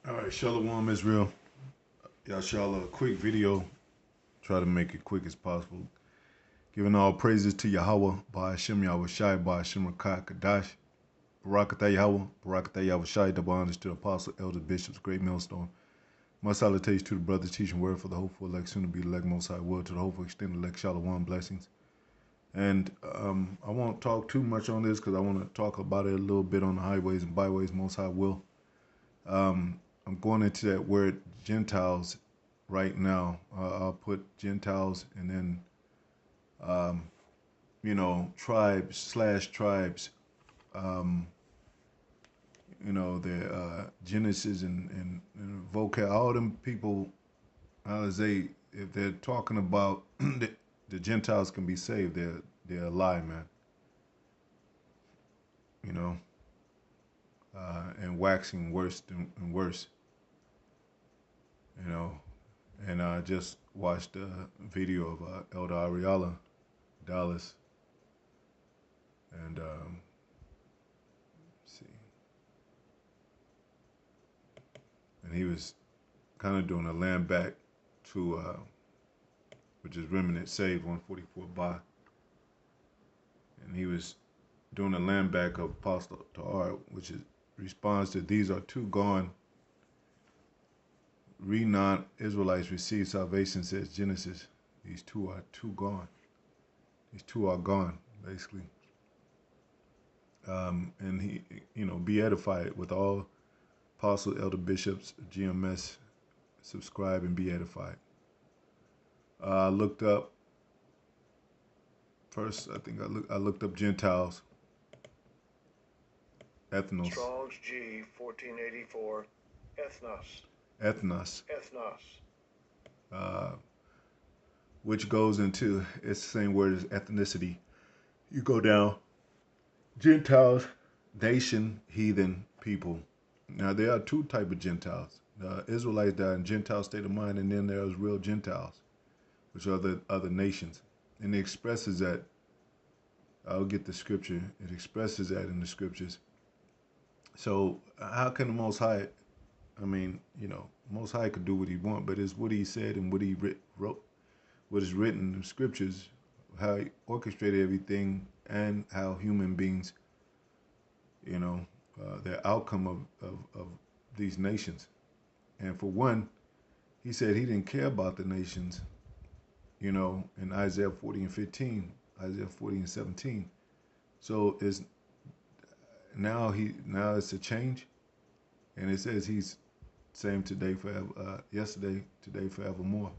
All right, Shalom Israel. Y'all, a quick video. Try to make it quick as possible. Giving all praises to Yahweh, Ba'ashem Yahweh Shai, Ba'ashem Rakah Kadash, Barakatah Yahweh, Barakatah Yahweh Shai, double honors to the apostle, elders, bishops, great millstone. My salutations to the brothers teaching word for the hopeful elect, soon to be elect, most high will, to the hopeful extended elect, Shalom blessings. And I won't talk too much on this because I want to talk about it a little bit on the highways and byways, most high will. I'm going into that word Gentiles right now. I'll put Gentiles and then, tribes slash tribes. Um, the Genesis and vocab. All them people, if they're talking about the Gentiles can be saved, they're a lie, man. You know, and waxing worse and worse. You know, and I just watched a video of Elder Ariala Dallas, and see, and he was kind of doing a land back to, which is Remnant Saved 144 by, and he was doing a land back of Apostle to Art, which is responds to these are two gone. Renon Israelites receive salvation, says Genesis. These two are two gone. These two are gone, basically. And he, be edified with all apostle, elder, bishops, GMS, subscribe and be edified. I looked up first. I think I looked up Gentiles, ethnos, Strong's G 1484, ethnos. ethnos, Ethnos. which goes into it's the same word as ethnicity. You go down, Gentiles, nation, heathen, people. Now there are two type of Gentiles. The Israelites that are in Gentile state of mind, and then there's real Gentiles, which are the other nations. And it expresses that. I'll get the scripture. It expresses that in the scriptures. So how can the Most High? I mean, Most High could do what He want, but it's what He said and what He wrote, what is written in the scriptures, how He orchestrated everything, and how human beings, the outcome of these nations. And for one, He said He didn't care about the nations, in Isaiah 40 and 15, Isaiah 40 and 17. So now it's a change, and it says He's same today, forever, yesterday, today, forevermore.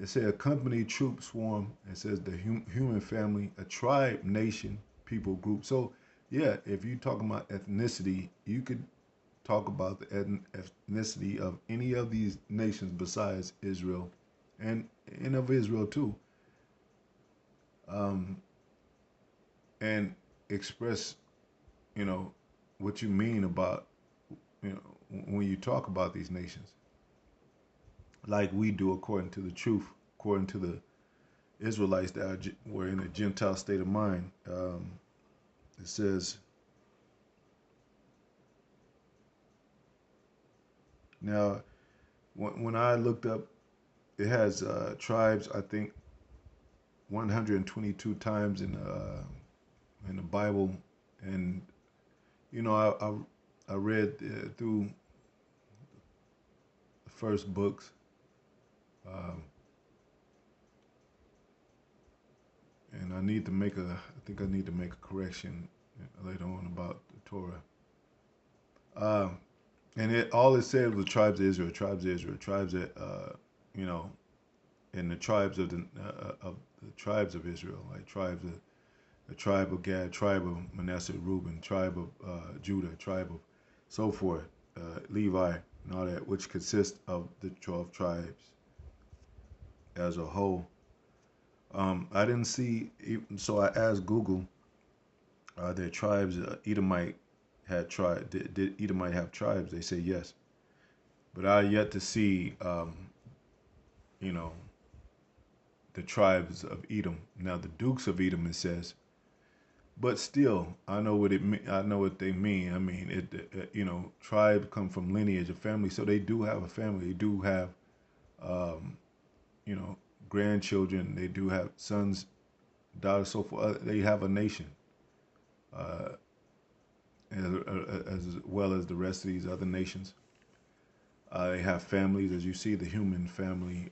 It says a company, troop, swarm. It says the human family, a tribe, nation, people, group. So yeah, if you talk about ethnicity, you could talk about the ethnicity of any of these nations besides Israel, and of Israel too, and express, what you mean about, when you talk about these nations, like we do according to the truth, according to the Israelites that were in a Gentile state of mind. It says, now, when I looked up, it has tribes, I think, 122 times in the Bible, and I read through the first books, um, and I think I need to make a correction later on about the Torah. And all it said was tribes of Israel, tribes of Israel, tribes of, and the tribes of the tribes of Israel, like tribes of the tribe of Gad, tribe of Manasseh, Reuben, tribe of Judah, tribe of so forth, Levi, and all that, which consists of the 12 tribes as a whole. I didn't see, so I asked Google, are there tribes? Edomite had tribe. Did Edomite have tribes? They say yes, but I yet to see, you know, the tribes of Edom. Now the dukes of Edom, it says, But still, I know what I know what they mean. I mean, tribe come from lineage of family, so they do have a family. They do have, um, you know, grandchildren. They do have sons, daughters, so forth. They have a nation, uh, as well as the rest of these other nations. They have families, as you see, the human family,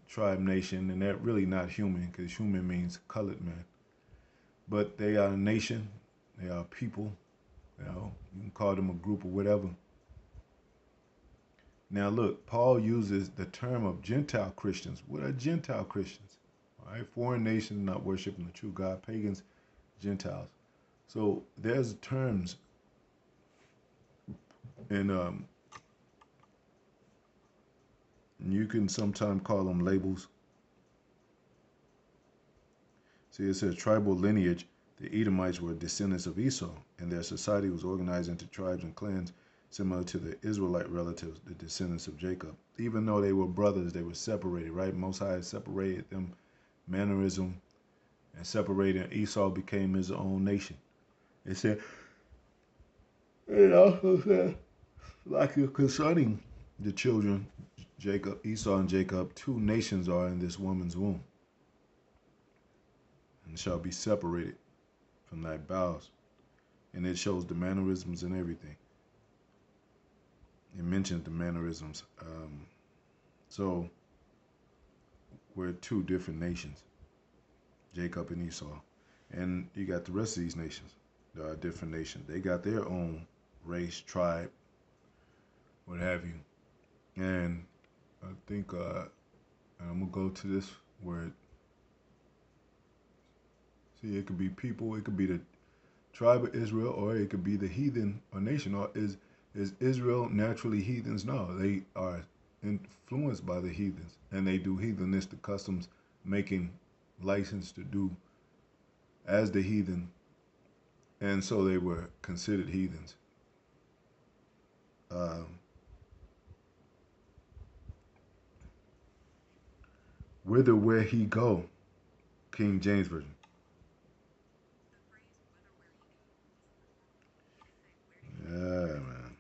tribe, nation, and they're really not human because human means colored man. But they are a nation. They are people. You can call them a group or whatever. Now, look, Paul uses the term of Gentile Christians. What are Gentile Christians? All right, foreign nations not worshiping the true God, pagans, Gentiles. So there's terms, and you can sometimes call them labels. See, it says tribal lineage. The Edomites were descendants of Esau, and their society was organized into tribes and clans similar to the Israelite relatives, the descendants of Jacob. Even though they were brothers, they were separated, right? Most High separated them, mannerism, and separated. Esau became his own nation. It said, it also said, like concerning the children, Jacob, Esau and Jacob, two nations are in this woman's womb, and shall be separated from thy bowels. And it shows the mannerisms and everything. It mentions the mannerisms. So we're two different nations, Jacob and Esau. And you got the rest of these nations. There are different nations. They got their own race, tribe, what have you. And I think I'm going to go to this word. See, it could be people, it could be the tribe of Israel, or it could be the heathen or nation. Or is Israel naturally heathens? No, they are influenced by the heathens, and they do heathenistic customs, making license to do as the heathen, and so they were considered heathens. Um, Whither where he go, King James Version. Yeah, man.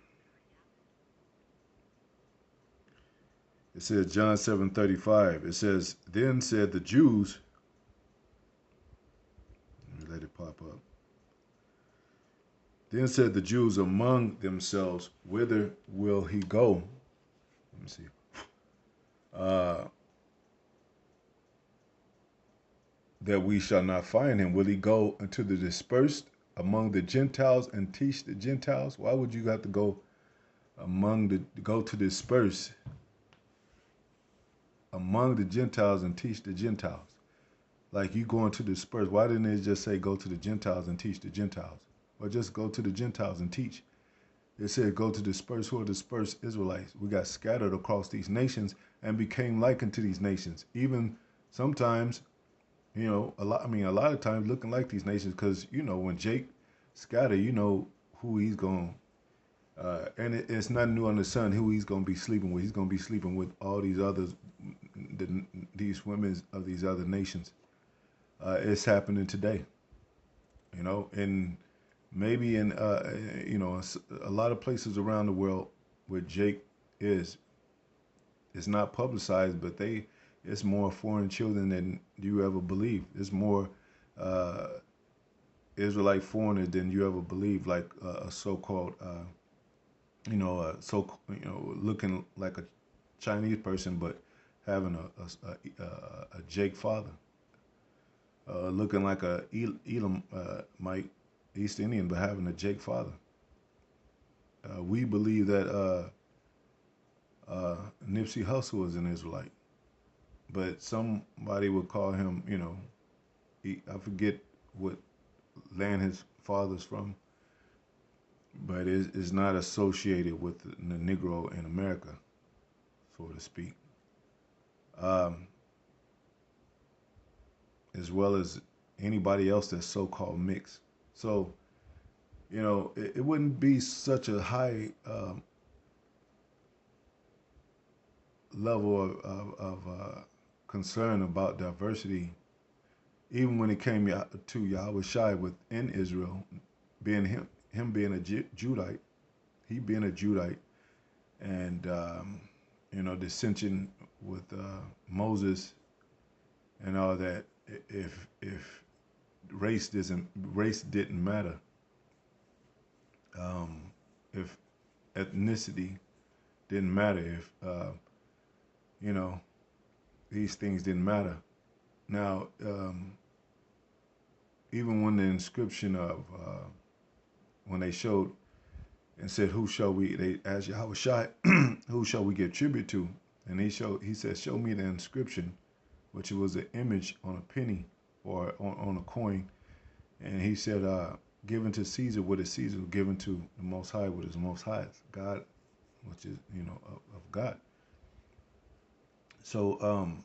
It says John 7:35. It says, then said the Jews, let me let it pop up. Then said the Jews among themselves, whither will he go? Let me see. Uh, that we shall not find him. Will he go into the dispersed among the Gentiles and teach the Gentiles? Why would you have to go to disperse among the Gentiles and teach the Gentiles? Like you going to disperse. Why didn't it just say go to the Gentiles and teach the Gentiles? Or just go to the Gentiles and teach. It said go to disperse. Who are dispersed Israelites? We got scattered across these nations and became like unto these nations. Even sometimes, a lot of times looking like these nations, because when Jake scatter, who he's going, and it's nothing new on the sun. Who he's going to be sleeping with? He's going to be sleeping with all these others, these women of these other nations. It's happening today, and maybe in a lot of places around the world where Jake is. It's not publicized, but it's more foreign children than you ever believe. It's more uh, Israelite foreigners than you ever believe, like a so-called, looking like a Chinese person, but having a Jake father, looking like a Elam Mike East Indian, but having a Jake father. We believe that Nipsey Hussle is an Israelite, but somebody would call him, I forget what land his father's from, but it's not associated with the Negro in America, so to speak, um, as well as anybody else that's so-called mixed. So, it wouldn't be such a high level of concern about diversity even when it came to Yahweh Shai within Israel, being him being a Judite, he being a Judite, and dissension with Moses and all that. If race didn't matter, if ethnicity didn't matter, if you know these things didn't matter. Now, even when the inscription of when they showed and said, "Who shall we?" They asked Yahweh Shai, "Who shall we give tribute to?" And he said, "Show me the inscription," which was an image on a penny or on a coin. And he said, "Given to Caesar what is Caesar, given to the Most High what is the Most High." God, which is of God. So,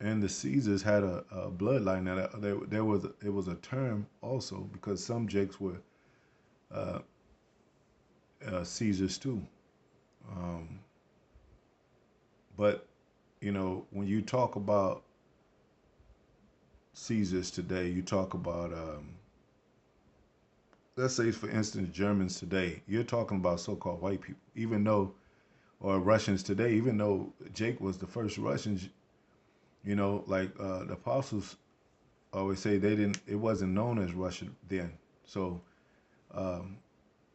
and the Caesars had a bloodline. Now, it was a term also because some Jakes were uh, Caesars too. Um, but when you talk about Caesars today, you talk about let's say for instance Germans today. You're talking about so-called white people, even though or Russians today, even though Jake was the first Russians. Like the apostles always say, they didn't. It wasn't known as Russian then. So um,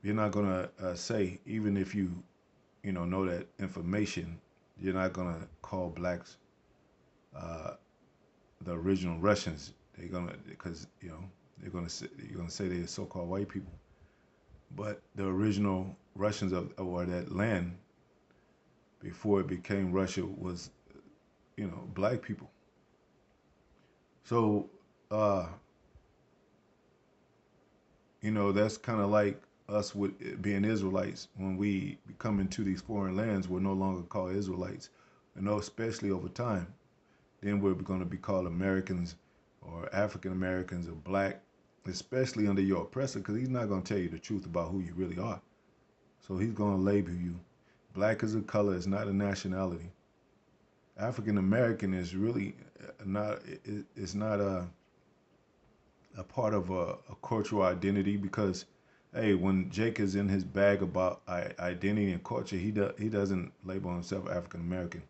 you're not gonna say, even if you know that information, you're not gonna call blacks uh, the original Russians. They're gonna because you're gonna say they're so-called white people, but the original Russians of or that land before it became Russia was black people. So uh, that's kind of like us with being Israelites. When we come into these foreign lands, we're no longer called Israelites. Especially over time, then we're going to be called Americans or African Americans or black, especially under your oppressor, because he's not going to tell you the truth about who you really are. So he's going to label you. Black is a color, it's not a nationality. African American is really not, it's not a part of a cultural identity because hey, when Jake is in his bag about identity and culture, he doesn't label himself African American.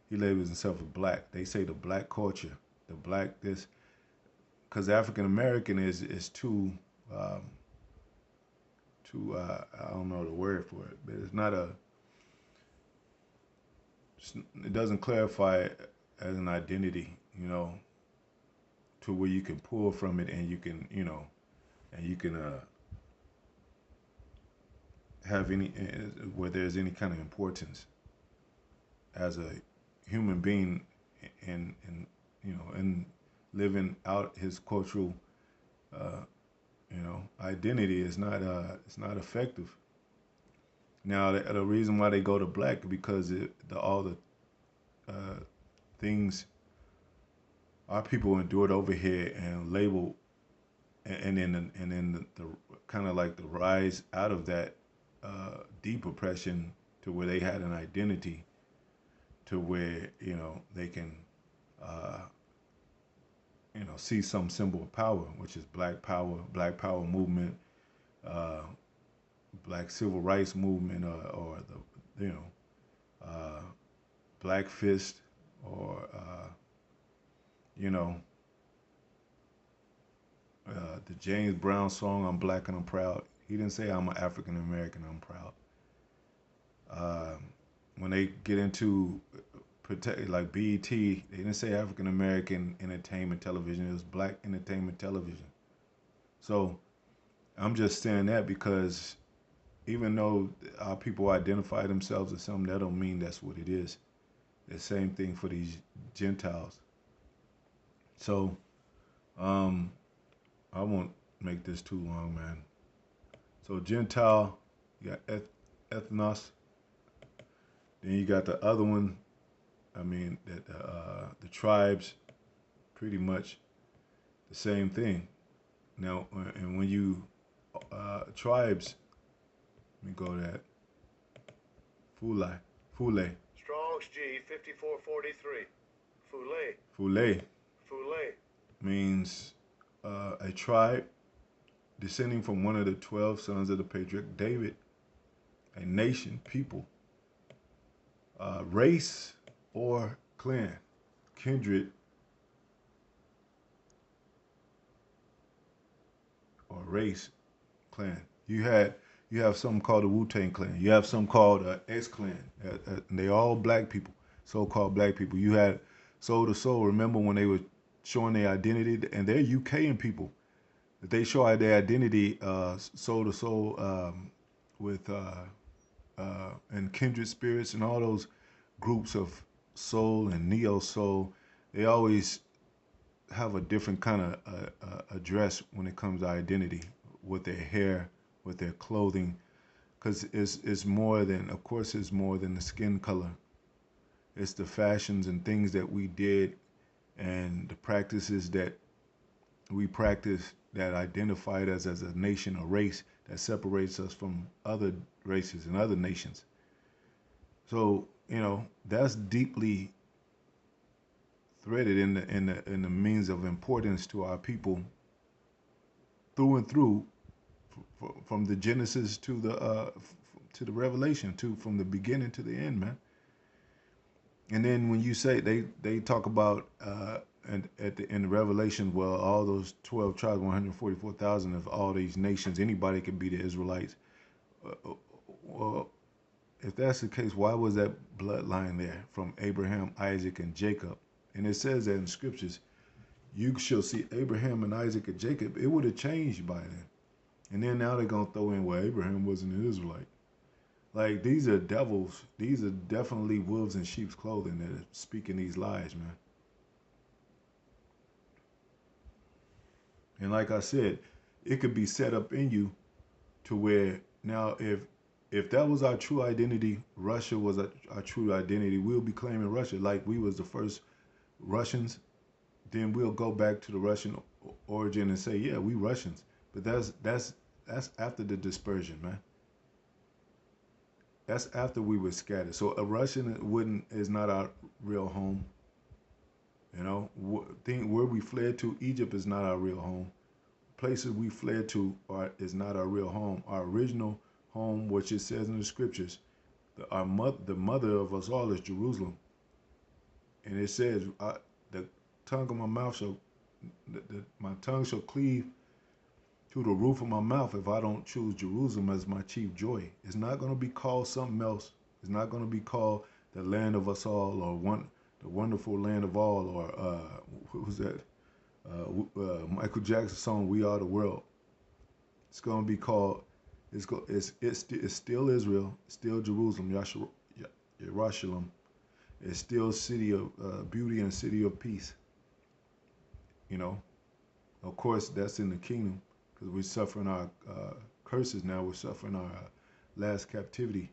He labels himself a black. They say the black culture, the black this, because African American is um, too I don't know the word for it, but it's not a. It doesn't clarify it as an identity, to where you can pull from it and you can and you can have any where there's any kind of importance as a human being and and living out his cultural uh, identity is not it's not effective. Now the reason why they go to black because all the uh, things our people endured over here and labeled and then the kind of like the rise out of that deep oppression to where they had an identity to where they can uh, see some symbol of power, which is black power movement, uh, black civil rights movement, or the uh, black fist, or you know the James Brown song "I'm Black and I'm Proud." He didn't say I'm an African American, I'm proud. When they get into protect like BET, they didn't say African American entertainment television. It was Black entertainment television. So I'm just saying that because even though our people identify themselves as something, that don't mean that's what it is. The same thing for these Gentiles. So um, I won't make this too long, man. So Gentile, you got ethnos. Then you got the other one. I mean, that the tribes, pretty much the same thing. Now, and when you tribes, let me go to that. Fulai, Fule, Strong's G 5443. Foulet. Fule. Foulet. means a tribe descending from one of the 12 sons of the patriarch David, a nation, people, race, or clan, kindred, or race, clan. You have something called the Wu-Tang Clan. You have something called X Clan. And they all black people, so-called black people. You had Soul to Soul. Remember when they were showing their identity, and they're UKing people. They show their identity, Soul to Soul, with and kindred spirits and all those groups of soul and neo soul. They always have a different kind of address when it comes to identity, with their hair, with their clothing, because it's more than, of course, it's more than the skin color. It's the fashions and things that we did, and the practices that we practice that identified us as a nation or race that separates us from other races and other nations. So that's deeply threaded in the means of importance to our people through and through, from the Genesis to the Revelation, to from the beginning to the end, man. And then when you say they talk about and in the Revelation, well, all those 12 tribes, 144,000 of all these nations, anybody could be the Israelites. Well, if that's the case, why was that bloodline there from Abraham, Isaac, and Jacob? And it says that in scriptures, you shall see Abraham and Isaac and Jacob. It would have changed by then. And then now they're going to throw in, well, Abraham wasn't an Israelite. Like, these are devils. These are definitely wolves in sheep's clothing that are speaking these lies, man. And like I said, it could be set up in you to where now if that was our true identity, Russia was our true identity, we'll be claiming Russia like we was the first Russians. Then we'll go back to the Russian origin and say, yeah, we Russians. But that's after the dispersion, man. That's after we were scattered. So a Russian wouldn't is not our real home. Where we fled to, Egypt is not our real home. Places we fled to is not our real home. Our original home, which it says in the scriptures, the mother of us all is Jerusalem. And it says, the tongue of my mouth my tongue shall cleave to the roof of my mouth if I don't choose Jerusalem as my chief joy. It's not going to be called something else. It's not going to be called the land of us all, or the wonderful land of all, or what was that? Michael Jackson's song "We Are the World." It's going to be called. It's still Israel, still Jerusalem, Yerushalayim. It's still city of beauty and city of peace. Of course, that's in the kingdom, because we're suffering our curses now. We're suffering our last captivity.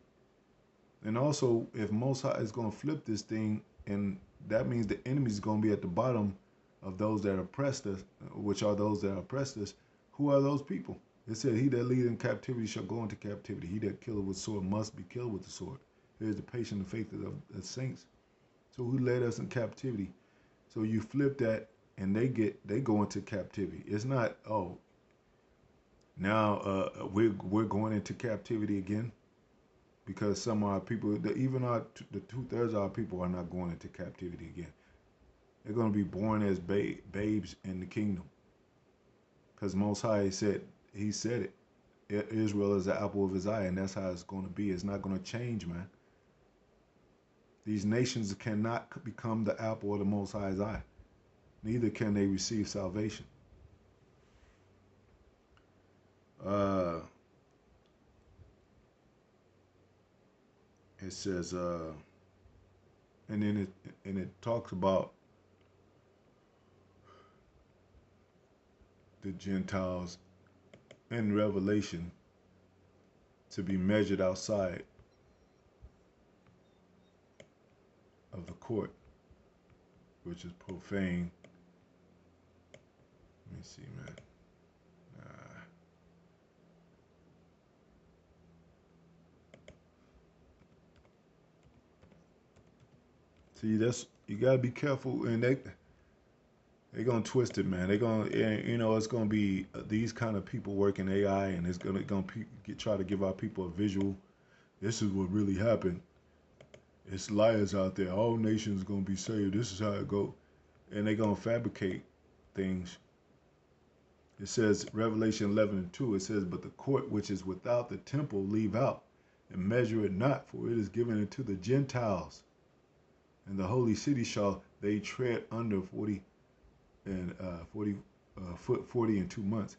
And also, if Most High is going to flip this thing, and that means the enemy is going to be at the bottom of those that oppressed us, which are those that oppressed us. Who are those people? It said, he that lead in captivity shall go into captivity. He that killeth with sword must be killed with the sword. Here's the patience and faith of the saints. So who led us in captivity? So you flip that, and they go into captivity. It's not, now we're going into captivity again, because some of our people, even the 2/3 of our people are not going into captivity again. They're going to be born as babes in the kingdom, because Most High said, he said it. Israel is the apple of his eye, and that's how it's going to be. It's not going to change, man. These nations cannot become the apple of the Most High's eye. Neither can they receive salvation. It says, and then it talks about the Gentiles in Revelation to be measured outside of the court, which is profane. Let me see, man. See, that's, you gotta be careful, and They're gonna twist it, man. They're gonna, it's gonna be these kind of people working AI, and it's gonna try to give our people a visual. This is what really happened. It's liars out there. All nations gonna be saved. This is how it go, and they're gonna fabricate things. It says Revelation 11:2. It says, "But the court which is without the temple leave out, and measure it not, for it is given unto the Gentiles. And the holy city shall they tread under 40 and 40 and 2 months."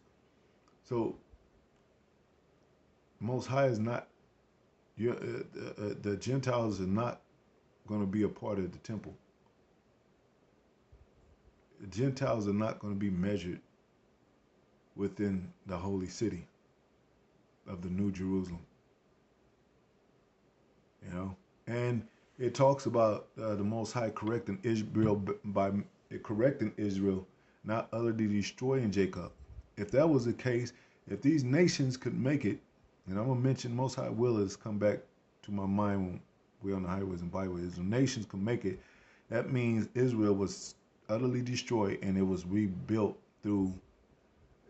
So Most High is not. The Gentiles are not going to be a part of the temple. The Gentiles are not going to be measured within the holy city of the New Jerusalem. And it talks about the Most High correcting Israel by correcting Israel, not utterly destroying Jacob. If that was the case, if these nations could make it, and I'm gonna mention Most High will has come back to my mind when we're on the highways and byways. The nations can make it. That means Israel was utterly destroyed and it was rebuilt through,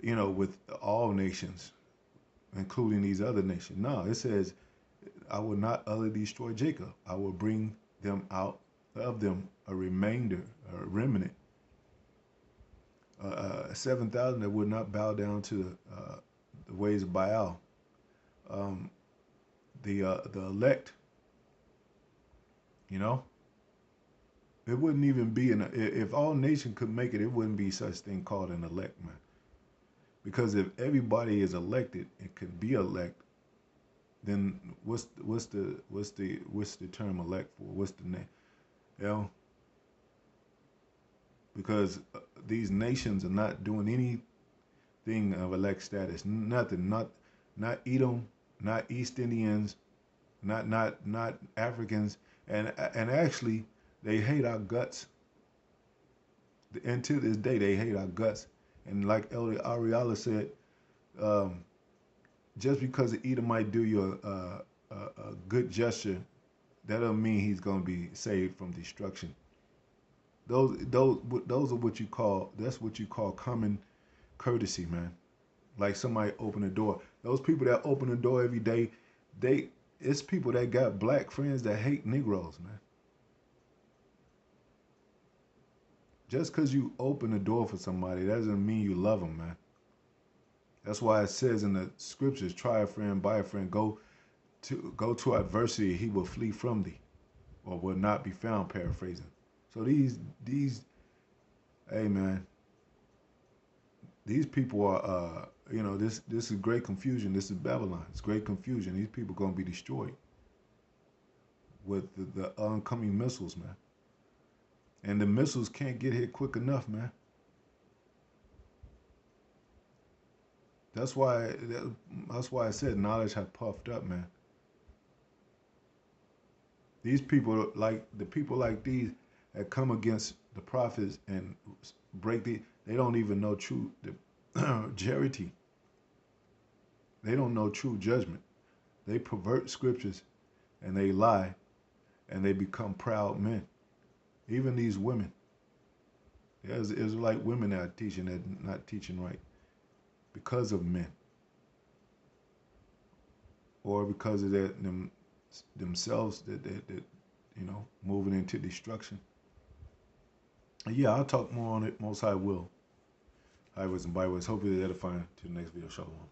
with all nations, including these other nations. No, it says, "I will not utterly destroy Jacob. I will bring them out of them a remainder, a remnant, 7,000 that would not bow down to the ways of Baal." The elect, it wouldn't even be if all nations could make it, it wouldn't be such thing called an elect, man. Because if everybody is elected and could be elect, then what's the term elect for? What's the name? You know, because these nations are not doing anything of elect status. Nothing. Not Edom, not East Indians, not Africans, and actually they hate our guts. And to this day, they hate our guts. And like Elder Ariala said, just because the Edomite do you a good gesture, that doesn't mean he's going to be saved from destruction. Those are what you call, that's what you call common courtesy, man. Like somebody open the door. Those people that open the door every day, it's people that got black friends that hate Negroes, man. Just because you open the door for somebody, that doesn't mean you love them, man. That's why it says in the scriptures, "Try a friend, buy a friend, go to adversity, he will flee from thee, or will not be found," paraphrasing. So hey man, these people are, this is great confusion. This is Babylon. It's great confusion. These people are going to be destroyed with the oncoming missiles, man. And the missiles can't get here quick enough, man. That's why I said knowledge had puffed up, man. These people, like the people like these that come against the prophets and they don't even know true charity. They don't know true judgment. They pervert scriptures and they lie and they become proud men. Even these women. There's Israelite women that are teaching that not teaching right because of men. Or because of themselves that moving into destruction. Yeah, I'll talk more on it. Most High will. Highways and byways. Hopefully they're edifying to the next video. Shalom.